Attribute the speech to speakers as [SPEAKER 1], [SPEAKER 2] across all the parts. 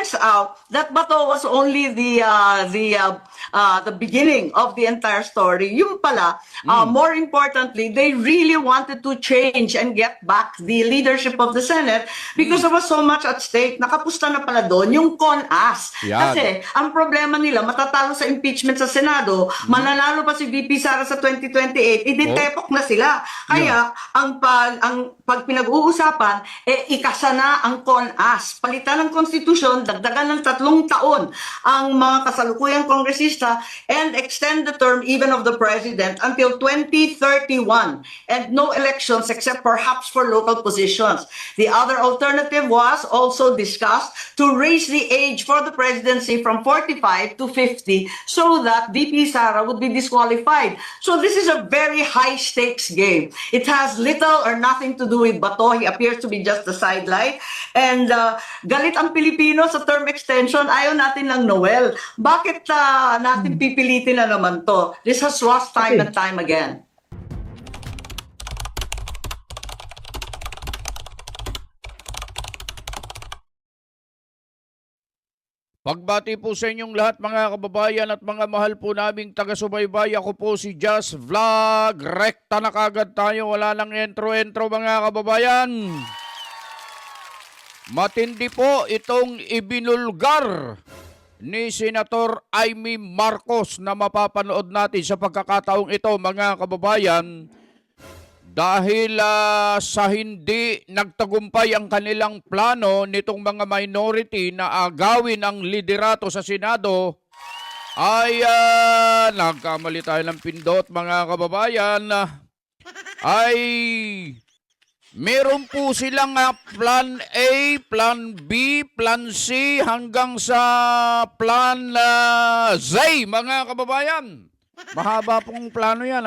[SPEAKER 1] turns out that Bato was only the beginning of the entire story. Yung pala, more importantly, they really wanted to change and get back the leadership of the Senate because there was so much at stake. Nakapusta na pala doon yung CONAS.
[SPEAKER 2] Yan.
[SPEAKER 1] Kasi ang problema nila, matatalo sa impeachment sa Senado, mananalo pa si VP Sara sa 2028, iditepok na sila. Kaya ang pag pinag-uusapan, ikasa na ang CONAS. Palitan ng konstitusyon, dagdagan ng 3 taon ang mga kasalukuyang kongresista and extend the term even of the president until 2031 and no elections except perhaps for local positions. The other alternative was also discussed to raise the age for the presidency from 45 to 50 so that VP Sara would be disqualified. So this is a very high stakes game. It has little or nothing to do with Bato. He appears to be just a sidelight. And galit ang Pilipino sa term extension. Ayaw natin ng Noel. Bakit natin pipilitin na naman to? This has lost time and time again.
[SPEAKER 2] Pagbati po sa inyong lahat mga kababayan at mga mahal po naming taga-subaybay. Ako po si Just Vlog. Rekta na kagad tayo. Wala nang entro-entro mga kababayan. Matindi po itong ibinulgar ni Senator Amy Marcos na mapapanood natin sa pagkakataong ito mga kababayan. Dahil sa hindi nagtagumpay ang kanilang plano nitong mga minority na agawin ang liderato sa Senado, ay nagkamali tayo ng pindot mga kababayan, ay meron po silang plan A, plan B, plan C hanggang sa plan Z mga kababayan. Mahaba pong plano yan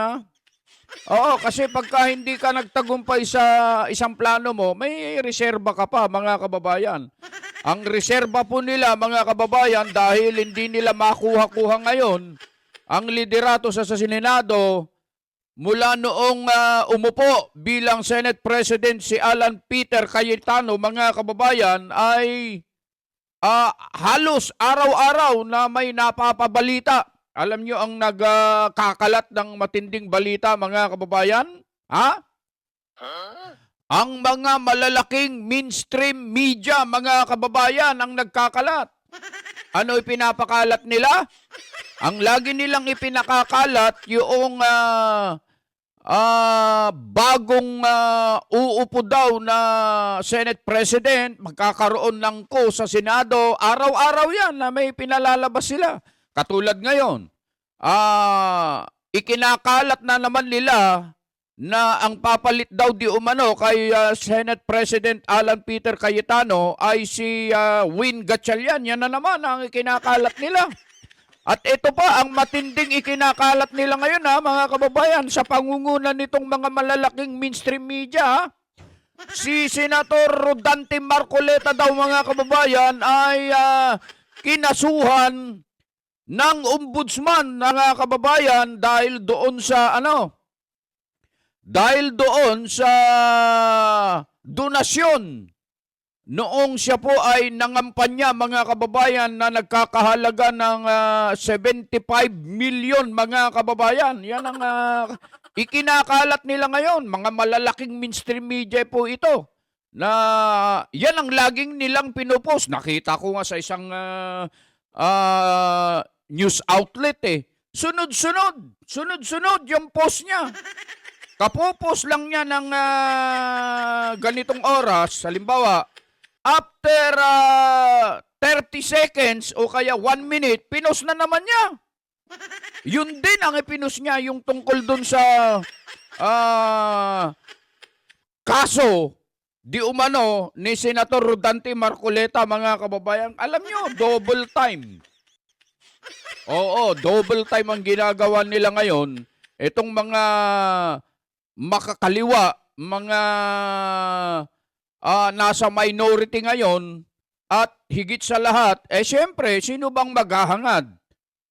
[SPEAKER 2] Oo, kasi pagka hindi ka nagtagumpay sa isang plano mo, may reserba ka pa mga kababayan. Ang reserba po nila mga kababayan dahil hindi nila makuha-kuha ngayon ang liderato sa Senado mula noong umupo bilang Senate President si Alan Peter Cayetano mga kababayan ay halos araw-araw na may napapabalita. Alam nyo ang nagkakalat ng matinding balita mga kababayan? Ang mga malalaking mainstream media mga kababayan ang nagkakalat. Ano ipinapakalat nila? Ang lagi nilang ipinakakalat yung bagong uupo daw na Senate President, magkakaroon ng ko sa Senado. Araw-araw yan na may pinalalabas sila. Katulad ngayon, ikinakalat na naman nila na ang papalit daw di umano kay Senate President Alan Peter Cayetano ay si Win Gatchalian. Yan na naman ang ikinakalat nila. At ito pa ang matinding ikinakalat nila ngayon mga kababayan sa pangungunan nitong mga malalaking mainstream media. Si Senator Rodante Marcoleta daw mga kababayan ay kinasuhan ng ombudsman mga kababayan dahil doon sa donasyon noong siya po ay nangampanya mga kababayan na nagkakahalaga ng 75 million mga kababayan. Yan ang ikinakalat nila ngayon. Mga malalaking mainstream media po ito na yan ang laging nilang pinupost. Nakita ko nga sa isang news outlet Sunod-sunod yung post niya. Kapopos lang niya ng ganitong oras, halimbawa, after 30 seconds o kaya 1 minute, pinost na naman niya. Yun din ang ipinost niya, yung tungkol dun sa kaso di umano ni Senator Rodante Marcoleta mga kababayan. Alam nyo, double time. Oo, double time ang ginagawa nila ngayon. Itong mga makakaliwa, mga nasa minority ngayon, at higit sa lahat, syempre, sino bang maghahangad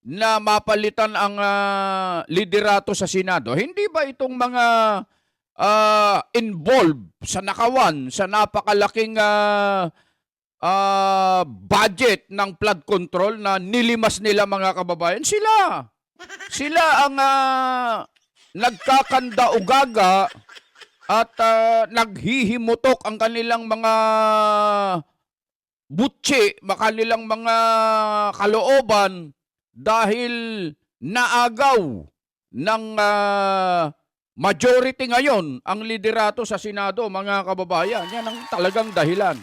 [SPEAKER 2] na mapalitan ang liderato sa Senado? Hindi ba itong mga involved sa nakawan, sa napakalaking budget ng flood control na nilimas nila, mga kababayan. Sila ang nagkakanda-ugaga at naghihimutok ang kanilang mga butsi, kanilang mga kalooban dahil naagaw ng majority ngayon ang liderato sa Senado, mga kababayan. Yan ang talagang dahilan.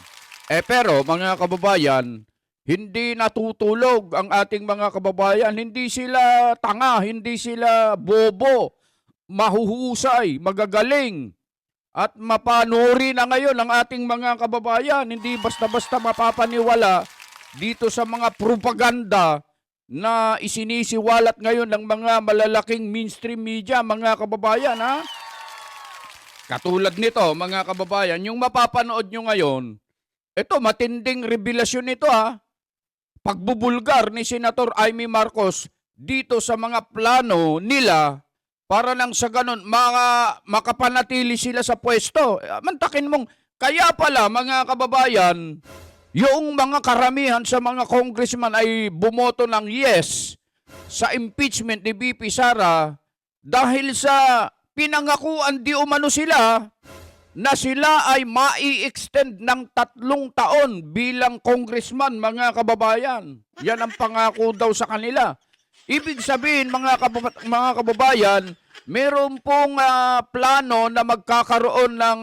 [SPEAKER 2] Pero mga kababayan, hindi natutulog ang ating mga kababayan. Hindi sila tanga, hindi sila bobo, mahuhusay, magagaling. At mapanuri na ngayon ang ating mga kababayan. Hindi basta-basta mapapaniwala dito sa mga propaganda na isinisiwalat ngayon ng mga malalaking mainstream media, mga kababayan. Ha? Katulad nito, mga kababayan, yung mapapanood nyo ngayon, ito, matinding revelasyon nito, ha. Pagbubulgar ni Senator Amy Marcos dito sa mga plano nila para nang sa ganun makapanatili sila sa pwesto. Mantakin mong, kaya pala, mga kababayan, yung mga karamihan sa mga congressman ay bumoto ng yes sa impeachment ni VP Sara dahil sa pinangakuan di umano sila na sila ay mai-extend ng 3 taon bilang congressman, mga kababayan. Yan ang pangako daw sa kanila. Ibig sabihin, mga kababayan, meron pong plano na magkakaroon ng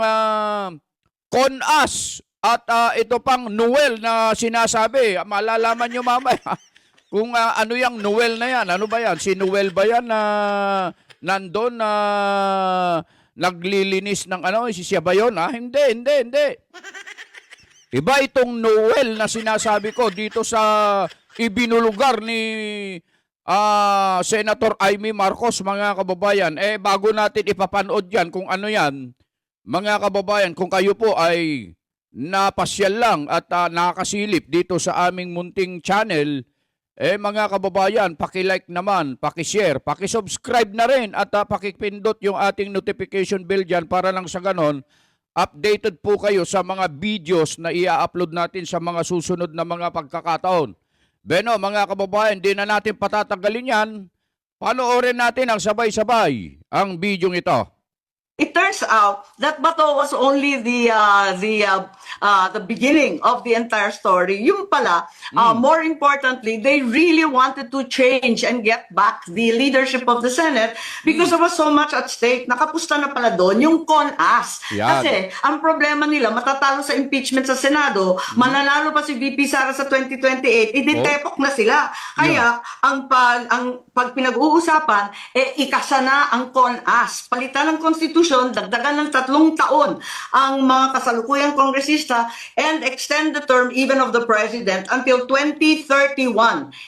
[SPEAKER 2] CONAS at ito pang Noel na sinasabi. Malalaman nyo mamaya kung ano yung Noel na yan. Ano ba yan? Si Noel ba yan na nandun na naglilinis ng ano? Si siya ba yun? Hindi. Iba itong Noel na sinasabi ko dito sa ibinulugar ni Senator Amy Marcos, mga kababayan. Bago natin ipapanood yan kung ano yan, mga kababayan, kung kayo po ay napasyal lang at nakasilip dito sa aming munting channel, mga kababayan, paki-like naman, paki-share, paki-subscribe na rin at paki-pindot yung ating notification bell dyan para lang sa ganon, updated po kayo sa mga videos na i-upload natin sa mga susunod na mga pagkakataon. Beno, mga kababayan, di na natin patatagalin yan. Panoorin natin ang sabay-sabay ang video ito.
[SPEAKER 1] It turns out that Bato was only the beginning of the entire story. Yung pala, more importantly, they really wanted to change and get back the leadership of the Senate because there was so much at stake. Nakapusta na pala doon yung CONAS.
[SPEAKER 2] Yan.
[SPEAKER 1] Kasi ang problema nila, matatalo sa impeachment sa Senado, mananalo pa si VP Sara sa 2028, iditepok na sila. Kaya ang pag pinag-uusapan, ikasa na ang CONAS. Palitan ng konstitusyon, dagdagan ng 3 taon ang mga kasalukuyang kongresista and extend the term even of the president until 2031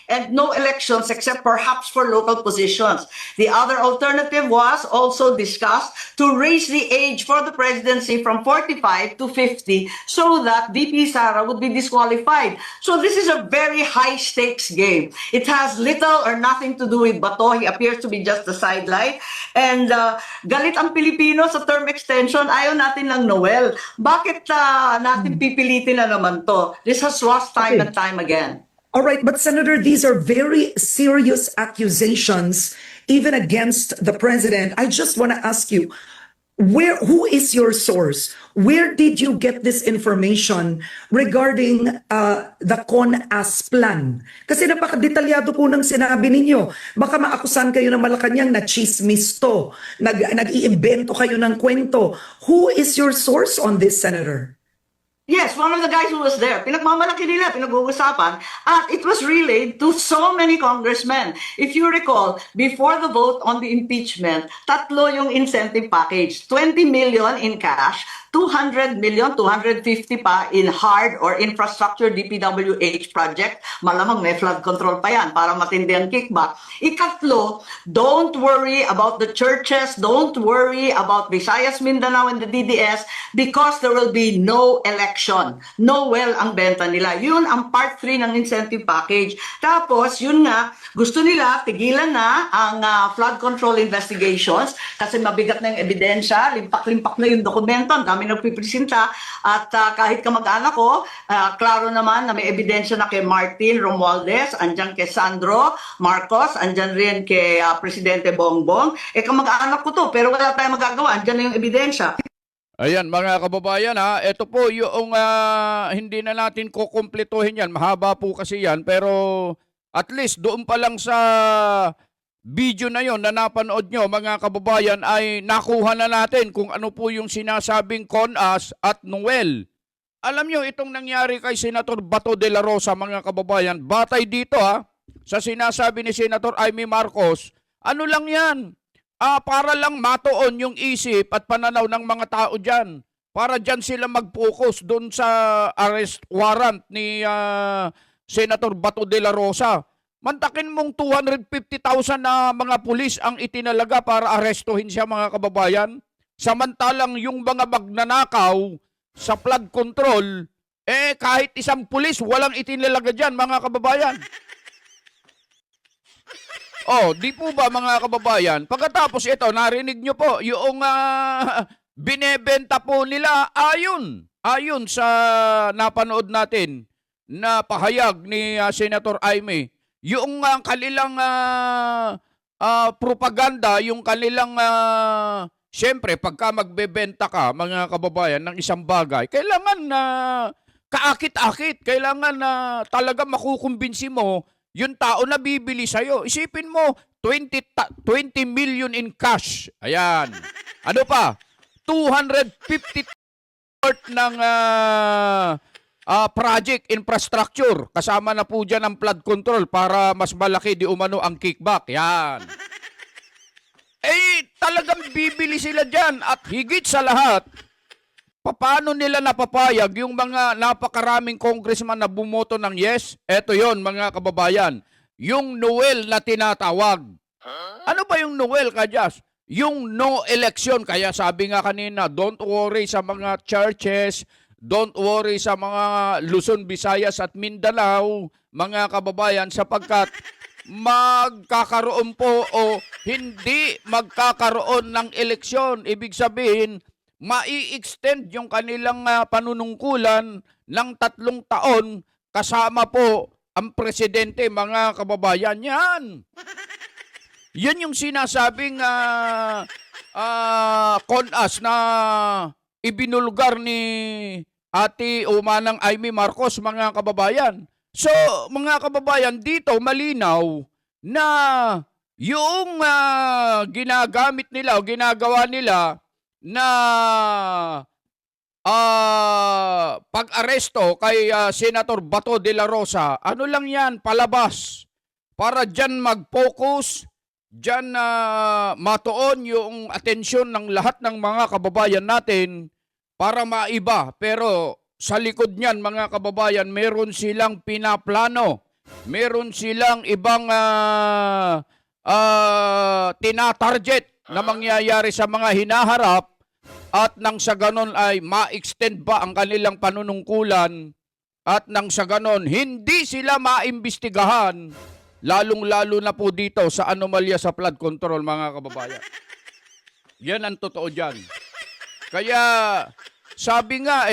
[SPEAKER 1] and no elections except perhaps for local positions. The other alternative was also discussed to raise the age for the presidency from 45 to 50 so that VP Sara would be disqualified. So this is a very high stakes game. It has little or nothing to do with Bato. He appears to be just a sidelight. And galit ang Pilipino sa term extension, ayaw natin ng Noel. Bakit natin pipilitin na naman to? This has lost time and time again.
[SPEAKER 3] All right, but Senator, these are very serious accusations, even against the president. I just want to ask you, who is your source? Where did you get this information regarding the CONAS plan? Kasi napakadetalyado po ng sinabi ninyo. Baka maakusan kayo ng Malacanang na chismis to, nag-iimbento kayo ng kwento. Who is your source on this, Senator?
[SPEAKER 1] Yes, one of the guys who was there, pinagmamalaki nila, pinag-uusapan, at it was relayed to so many congressmen. If you recall, before the vote on the impeachment, 3 yung incentive package, 20 million in cash, 200 million, 250 pa in hard or infrastructure DPWH project. Malamang may flood control pa yan para matindi ang kickback. Ikatlo, don't worry about the churches, don't worry about Visayas, Mindanao, and the DDS because there will be no election. Noel ang benta nila. Yun ang part 3 ng incentive package. Tapos, yun nga, gusto nila tigilan na ang flood control investigations kasi mabigat na yung ebidensya, limpak-limpak na yung dokumento, ang dami kami nagpipresenta at kahit kamag-anak ko, klaro naman na may ebidensya na kay Martin Romualdez, andyan kay Sandro Marcos, andyan rin kay Presidente Bongbong. Kamag-anak ko to, pero wala tayong magagawa, andyan na yung ebidensya.
[SPEAKER 2] Ayan mga kababayan ito po yung hindi na natin kukumpletuhin yan. Mahaba po kasi yan pero at least doon pa lang sa video na yon na napanood nyo mga kababayan ay nakuha na natin kung ano po yung sinasabing Con-As at Noel. Alam nyo itong nangyari kay Senator Bato de la Rosa mga kababayan, batay dito sa sinasabi ni Senator Amy Marcos, ano lang yan? Para lang matuon yung isip at pananaw ng mga tao dyan. Para dyan sila mag-focus doon sa arrest warrant ni Senator Bato de la Rosa. Mantakin mong 250,000 na mga pulis ang itinalaga para arestuhin siya mga kababayan. Samantalang yung mga magnanakaw sa flood control, kahit isang pulis walang itinalaga dyan mga kababayan. Di po ba mga kababayan? Pagkatapos ito, narinig nyo po, yung binebenta po nila ayon sa napanood natin na pahayag ni Senator Amy. Yung kanilang propaganda, yung kanilang, siyempre, pagka magbebenta ka, mga kababayan, ng isang bagay, kailangan na kaakit-akit, kailangan na talaga makukumbinsi mo yung tao na bibili sa'yo. Isipin mo, 20 million in cash. Ayan. Ano pa? 250 ng project infrastructure. Kasama na po dyan ang flood control para mas malaki di umano ang kickback. Yan. Talagang bibili sila dyan. At higit sa lahat, paano nila napapayag yung mga napakaraming congressman na bumoto ng yes? Eto yon mga kababayan. Yung Noel na tinatawag. Ano ba yung Noel, Kajas? Yung no election. Kaya sabi nga kanina, don't worry sa mga churches, don't worry sa mga Luzon, Visayas at Mindanao, mga kababayan, sapagkat magkakaroon po o hindi magkakaroon ng eleksyon. Ibig sabihin, mai-extend yung kanilang panunungkulan ng 3 taon kasama po ang presidente, mga kababayan. Yan yung sinasabing Con-As na ibinulgar ni Ate Umanang Amy Marcos, mga kababayan. So, mga kababayan, dito malinaw na yung ginagamit nila o ginagawa nila na pag-aresto kay Senator Bato de la Rosa, ano lang yan, palabas. Para dyan mag-focus, dyan matuon yung atensyon ng lahat ng mga kababayan natin para maiba. Pero sa likod niyan, mga kababayan, meron silang pinaplano. Meron silang ibang tinatarget na mangyayari sa mga hinaharap at nang sa ganon ay ma-extend ba ang kanilang panunungkulan at nang sa ganon hindi sila maimbestigahan, lalong-lalo na po dito sa anomalya sa flood control, mga kababayan. Yan ang totoo dyan. Kaya sabi nga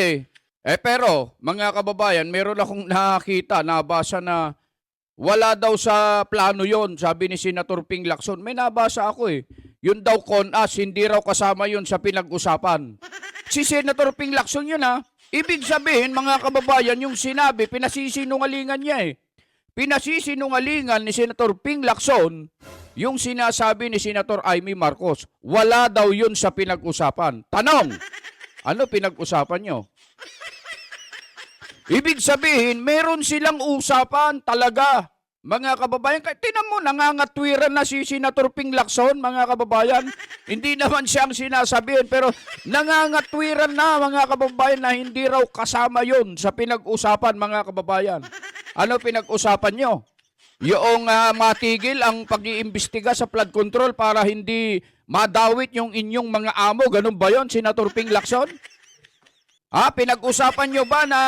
[SPEAKER 2] pero mga kababayan, meron akong nakita, nabasa na wala daw sa plano yon, sabi ni Senator Ping Lacson. May nabasa ako Yun daw Con-As, hindi raw kasama yun sa pinag-usapan. Si Senator Ping Lacson yun Ibig sabihin, mga kababayan, yung sinabi, pinasisinungalingan niya Pinasisinungalingan ni Senator Ping Lacson yung sinasabi ni Senator Amy Marcos. Wala daw yun sa pinag-usapan. Tanong, ano pinag-usapan nyo? Ibig sabihin, meron silang usapan talaga. Mga kababayan, tinan mo, nangangatwiran na si Senator Ping Lacson, mga kababayan. Hindi naman siyang sinasabihin, pero nangangatwiran na, mga kababayan, na hindi raw kasama yon sa pinag-usapan, mga kababayan. Ano pinag-usapan nyo? Yung matigil ang pag-iimbestiga sa flood control para hindi madawit yung inyong mga amo. Ganun ba yon, Senator Ping Lacson? Pinag-usapan nyo ba na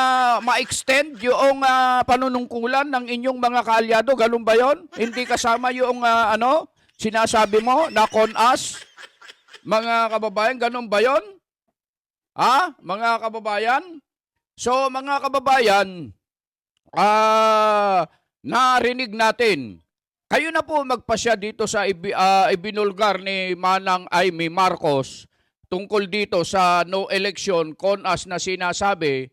[SPEAKER 2] ma-extend yung panunungkulan ng inyong mga kaalyado? Ganun ba yon? Hindi kasama yung sinasabi mo na Con-As? Mga kababayan, ganun ba yon? Mga kababayan? So, mga kababayan, narinig natin. Kayo na po magpasya dito sa ibinulgar ni Manang Aimee Marcos tungkol dito sa no election CONAS na sinasabi.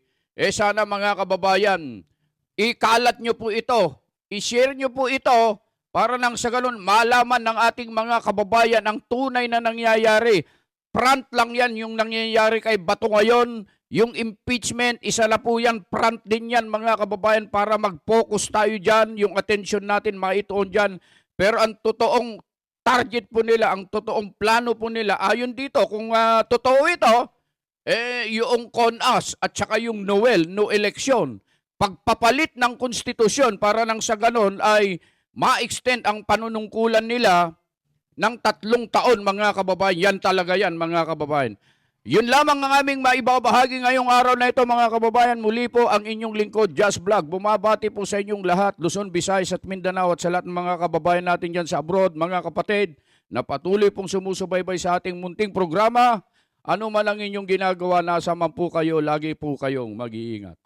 [SPEAKER 2] Sana mga kababayan, ikalat nyo po ito, i-share nyo po ito para nang sa ganun malaman ng ating mga kababayan ang tunay na nangyayari. Front lang yan yung nangyayari kay Bato ngayon. Yung impeachment, isa na po yan, front din yan mga kababayan para mag-focus tayo dyan, yung attention natin maituon dyan. Pero ang totoong target po nila, ang totoong plano po nila, ayon dito, kung totoo ito, yung CONAS at saka yung Noel, no election, pagpapalit ng konstitusyon para nang sa ganon ay ma-extend ang panunungkulan nila ng 3 taon mga kababayan. Yan talaga yan mga kababayan. Yun lamang ang aming maibabahagi ngayong araw na ito mga kababayan. Muli po ang inyong lingkod, Just Vlog. Bumabati po sa inyong lahat, Luzon, Visayas at Mindanao at sa lahat ng mga kababayan natin dyan sa abroad, mga kapatid, na patuloy pong sumusubaybay sa ating munting programa. Ano man ang inyong ginagawa, nasa man po kayo, lagi po kayong mag-iingat.